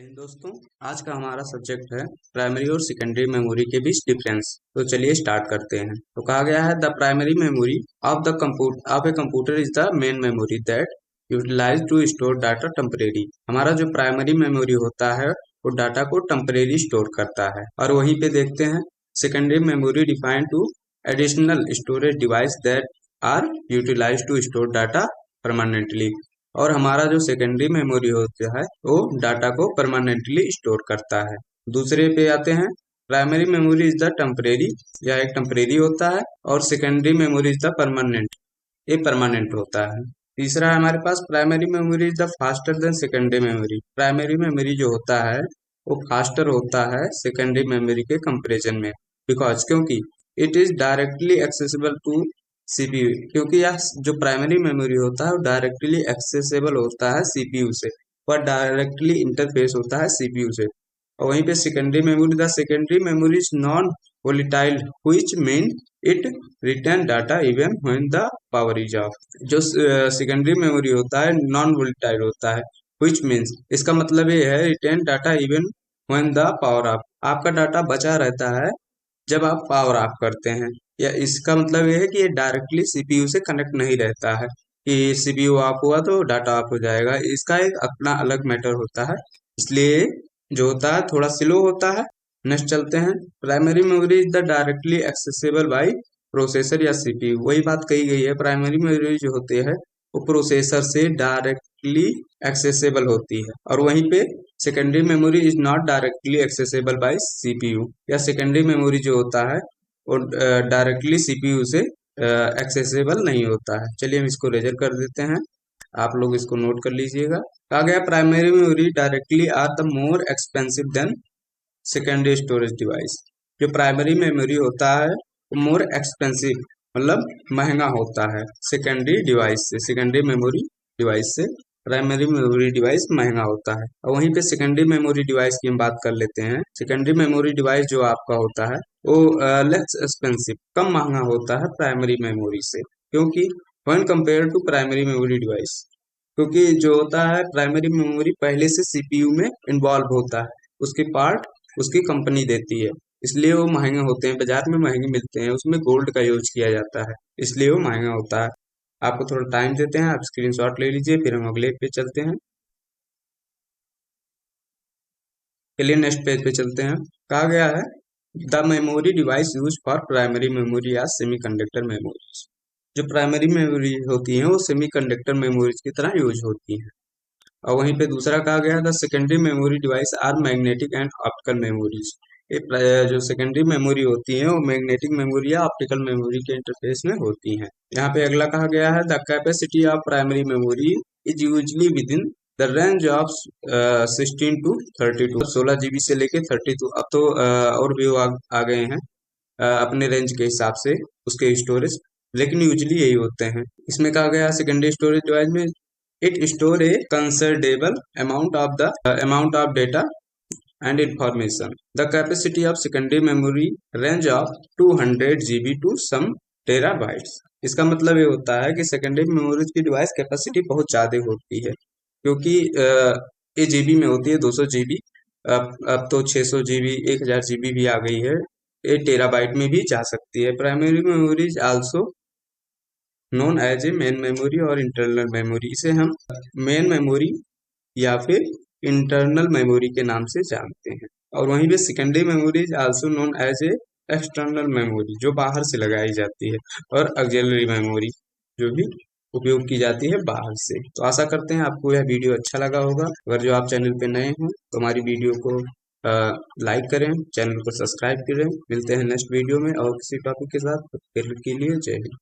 हिंद दोस्तों। आज का हमारा सब्जेक्ट है प्राइमरी और सेकेंडरी मेमोरी के बीच डिफरेंस। तो चलिए स्टार्ट करते हैं। तो कहा गया है the primary memory of a computer is the main memory that utilise to store data temporary. हमारा जो प्राइमरी मेमोरी होता है वो डाटा को टेम्परेरी स्टोर करता है। और वहीं पे देखते हैं secondary memory define to additional storage device that are utilise to store data permanently. और हमारा जो सेकेंडरी मेमोरी होता है वो डाटा को परमानेंटली स्टोर करता है। दूसरे पे आते हैं primary memory is the temporary, या एक टेम्परेरी होता है, और secondary memory is the permanent, ये परमानेंट होता है। तीसरा है हमारे पास primary memory is the faster than secondary memory. Primary memory जो होता है वो फास्टर होता है सेकेंडरी मेमोरी के कंपेरिजन में, बिकॉज क्योंकि it is directly accessible to CPU. क्योंकि यह जो प्राइमरी मेमोरी होता है वो डायरेक्टली एक्सेसिबल होता है सीपीयू से, वह डायरेक्टली इंटरफेस होता है सीपीयू से। और वहीं पे secondary memory, the secondary memory is non volatile which mean it retain data even when the power is off. जो सेकेंडरी मेमोरी होता है नॉन वोलेटाइल होता है, व्हिच मीन्स इसका मतलब ये है retain data even when the power off. आपका डाटा बचा रहता है जब आप पावर ऑफ करते हैं, या इसका मतलब ये है कि ये डायरेक्टली सीपीयू से कनेक्ट नहीं रहता है कि सीपीयू ऑफ हुआ तो डाटा ऑफ हो जाएगा। इसका एक अपना अलग मैटर होता है, इसलिए जो होता है थोड़ा स्लो होता है। नेक्स्ट चलते हैं, primary memory is the directly accessible bye processor या सीपीयू। वही बात कही गई है, प्राइमरी मेमोरी जो होती है वो प्रोसेसर से डायरेक्टली एक्सेसिबल होती है। और वहीं पे secondary memory is not directly accessible bye CPU, या सेकेंडरी मेमोरी जो होता है वो डायरेक्टली सीपीयू से एक्सेसिबल नहीं होता है। चलिए हम इसको रेजर कर देते हैं, आप लोग इसको नोट कर लीजिएगा। कहा गया primary memory directly are the more expensive than secondary storage device. जो प्राइमरी मेमोरी होता है वो मोर एक्सपेंसिव मतलब महंगा होता है सेकेंडरी डिवाइस से, सेकेंडरी मेमोरी डिवाइस से प्राइमरी मेमोरी डिवाइस महंगा होता है। और वहीं पे सेकेंडरी मेमोरी डिवाइस की हम बात कर लेते हैं। सेकेंडरी मेमोरी डिवाइस जो आपका होता है वो लेस एक्सपेंसिव, कम महंगा होता है प्राइमरी मेमोरी से। क्योंकि when compare to primary memory device, क्योंकि जो होता है प्राइमरी मेमोरी पहले से सीपीयू में इन्वॉल्व होता है, उसके पार्ट उसकी कंपनी देती है, इसलिए वो महंगे होते हैं, बाजार में महंगे मिलते हैं। उसमें गोल्ड का यूज किया जाता है, इसलिए वो महंगा होता है। आपको थोड़ा टाइम देते हैं, आप स्क्रीनशॉट ले लीजिए, फिर हम अगले पे चलते हैं। चलिए नेक्स्ट पेज पे चलते हैं। कहा गया है the memory device use for primary memory या सेमीकंडक्टर मेमोरीज। जो प्राइमरी मेमोरी होती है वो सेमीकंडक्टर मेमोरीज की तरह यूज होती है। और वहीं पे दूसरा कहा गया the secondary memory device are magnetic and optical memories. जो सेकेंडरी मेमोरी होती है वो मैग्नेटिक मेमोरी या ऑप्टिकल मेमोरी के इंटरफेस में होती है। यहाँ पे अगला कहा गया है the capacity of primary memory is usually within the range of 16 to 32, 16 GB से लेके 32। अब तो और भी आ गए हैं अपने रेंज के हिसाब से उसके स्टोरेज, लेकिन यूजली यही होते हैं। इसमें कहा गया सेकेंडरी स्टोरेज डिवाइस में it store A considerable amount of data and information. The capacity of secondary memory range of 200 GB to some terabytes. इसका मतलब ये होता है कि सेकेंडरी मेमोरी की डिवाइस कैपेसिटी बहुत ज़्यादा होती है, क्योंकि ये जीबी में होती है 200 GB। अब तो 600 GB 1000 GB भी आ गई है, ये टेराबाइट में भी जा सकती है। Primary memory also known as a main memory और इंटरनल मेमोरी। इसे हम मेन मेमोरी या फिर इंटरनल मेमोरी के नाम से जानते हैं। और वहीं पे secondary memory is also known as a external memory, जो बाहर से लगाई जाती है, और ऑक्सिलरी मेमोरी जो भी उपयोग की जाती है बाहर से। तो आशा करते हैं आपको यह वीडियो अच्छा लगा होगा। अगर जो आप चैनल पे नए हैं तो हमारी वीडियो को लाइक करें, चैनल को सब्सक्राइब करें। मिलते हैं नेक्स्ट वीडियो में और किसी टॉपिक के साथ। तब तक के लिए जय हिंद।